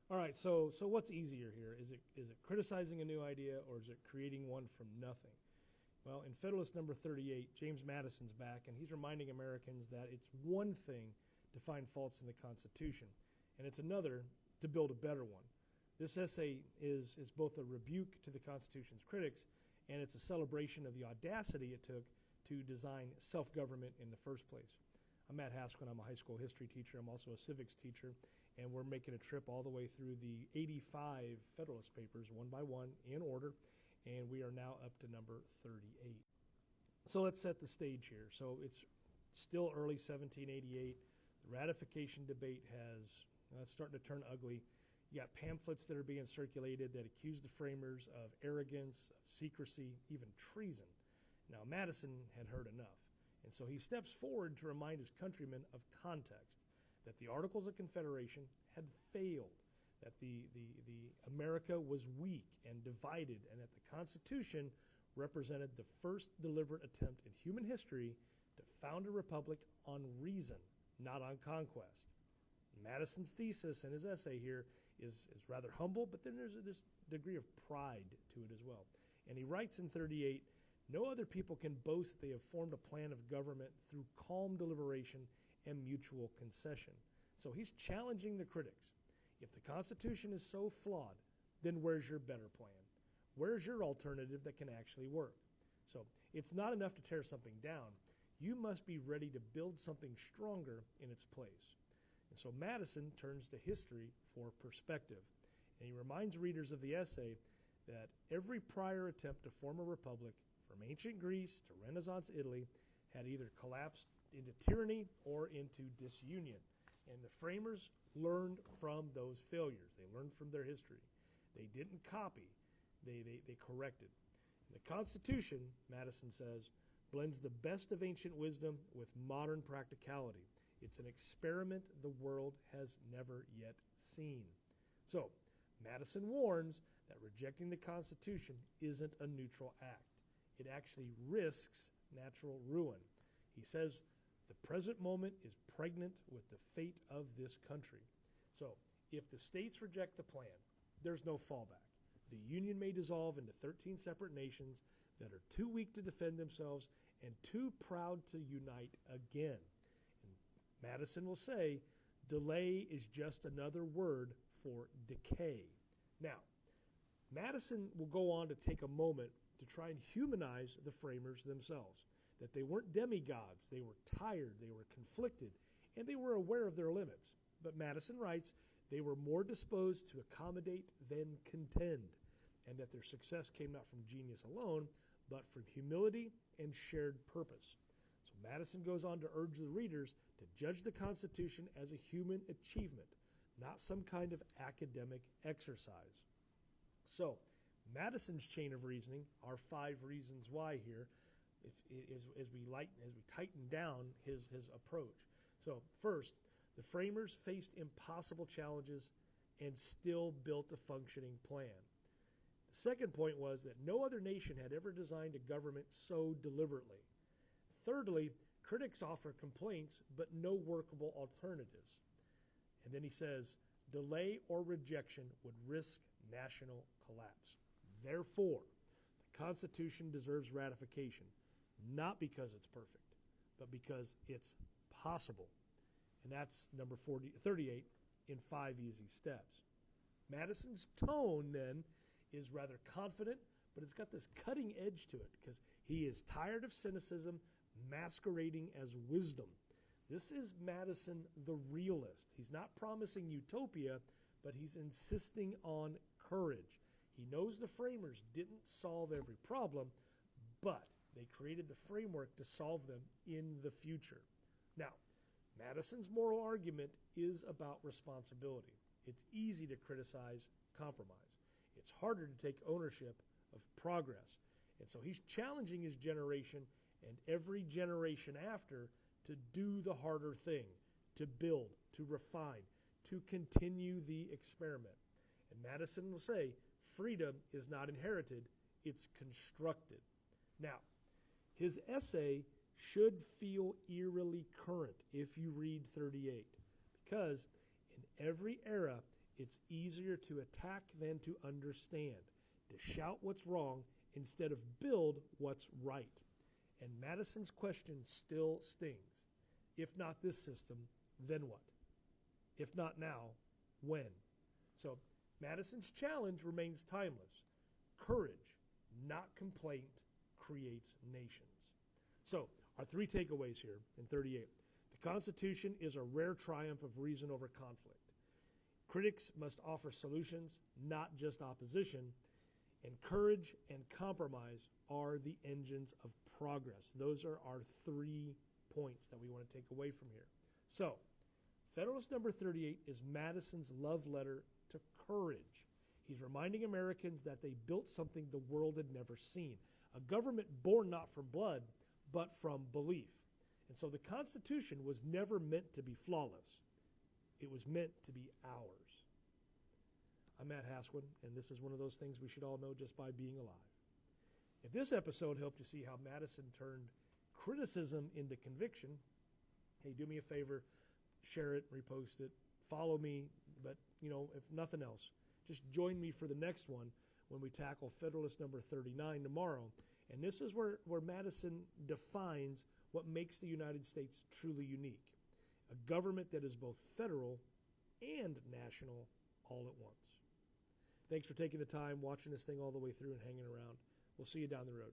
All right, so what's easier here? Is it criticizing a new idea or is it creating one from nothing? Well, in Federalist number 38, James Madison's back, and he's reminding Americans that it's one thing to find faults in the Constitution, and it's another to build a better one. This essay is both a rebuke to the Constitution's critics, and it's a celebration of the audacity it took to design self-government in the first place. I'm Matt Haskell. I'm a high school history teacher. I'm also a civics teacher, and we're making a trip all the way through the 85 Federalist Papers, one by one, in order, and we are now up to number 38. So let's set the stage here. So it's still early 1788. The ratification debate has starting to turn ugly. You got pamphlets that are being circulated that accuse the framers of arrogance, of secrecy, even treason. Now, Madison had heard enough, and so he steps forward to remind his countrymen of context, that the Articles of Confederation had failed, that the America was weak and divided, and that the Constitution represented the first deliberate attempt in human history to found a republic on reason, not on conquest. Madison's thesis in his essay here is rather humble, but then there's this degree of pride to it as well. And he writes in 38, "No other people can boast that they have formed a plan of government through calm deliberation and mutual concession." So he's challenging the critics. If the Constitution is so flawed, then where's your better plan? Where's your alternative that can actually work? So it's not enough to tear something down. You must be ready to build something stronger in its place. And so Madison turns to history for perspective. And he reminds readers of the essay that every prior attempt to form a republic, from ancient Greece to Renaissance Italy, had either collapsed into tyranny or into disunion. And the framers learned from those failures. They learned from their history. They didn't copy. They corrected. And the Constitution, Madison says, blends the best of ancient wisdom with modern practicality. It's an experiment the world has never yet seen. So, Madison warns that rejecting the Constitution isn't a neutral act. It actually risks natural ruin. He says the present moment is pregnant with the fate of this country. So, if the states reject the plan, there's no fallback. The Union may dissolve into 13 separate nations that are too weak to defend themselves and too proud to unite again. And Madison will say, delay is just another word for decay. Now, Madison will go on to take a moment to try and humanize the framers themselves, that they weren't demigods, they were tired, they were conflicted, and they were aware of their limits. But Madison writes, they were more disposed to accommodate than contend, and that their success came not from genius alone, but from humility and shared purpose. So Madison goes on to urge the readers to judge the Constitution as a human achievement, not some kind of academic exercise. So Madison's chain of reasoning, our 5 reasons why here, as we tighten down his approach. So first, the framers faced impossible challenges and still built a functioning plan. The second point was that no other nation had ever designed a government so deliberately. Thirdly, critics offer complaints but no workable alternatives. And then he says, delay or rejection would risk national collapse. Therefore, the Constitution deserves ratification, not because it's perfect, but because it's possible. And that's number 38 in 5 easy steps. Madison's tone, then, is rather confident, but it's got this cutting edge to it because he is tired of cynicism masquerading as wisdom. This is Madison the realist. He's not promising utopia, but he's insisting on courage. He knows the framers didn't solve every problem, but they created the framework to solve them in the future. Now, Madison's moral argument is about responsibility. It's easy to criticize compromise. It's harder to take ownership of progress. And so he's challenging his generation and every generation after to do the harder thing, to build, to refine, to continue the experiment. And Madison will say, freedom is not inherited, it's constructed. Now, his essay should feel eerily current if you read 38, because in every era, It's easier to attack than to understand, to shout what's wrong instead of build what's right. And Madison's question still stings. If not this system, then what? If not now, when? So Madison's challenge remains timeless. Courage, not complaint, creates nations. So our three takeaways here in 38. The Constitution is a rare triumph of reason over conflict. Critics must offer solutions, not just opposition. And courage and compromise are the engines of progress. Those are our 3 points that we want to take away from here. So, Federalist number 38 is Madison's love letter to courage. He's reminding Americans that they built something the world had never seen, a government born not from blood, but from belief. And so the Constitution was never meant to be flawless. It was meant to be ours. I'm Matt Haswin, and this is one of those things we should all know just by being alive. If this episode helped you see how Madison turned criticism into conviction, hey, do me a favor, share it, repost it, follow me, but, if nothing else, just join me for the next one when we tackle Federalist number 39 tomorrow. And this is where Madison defines what makes the United States truly unique. A government that is both federal and national all at once. Thanks for taking the time, watching this thing all the way through and hanging around. We'll see you down the road.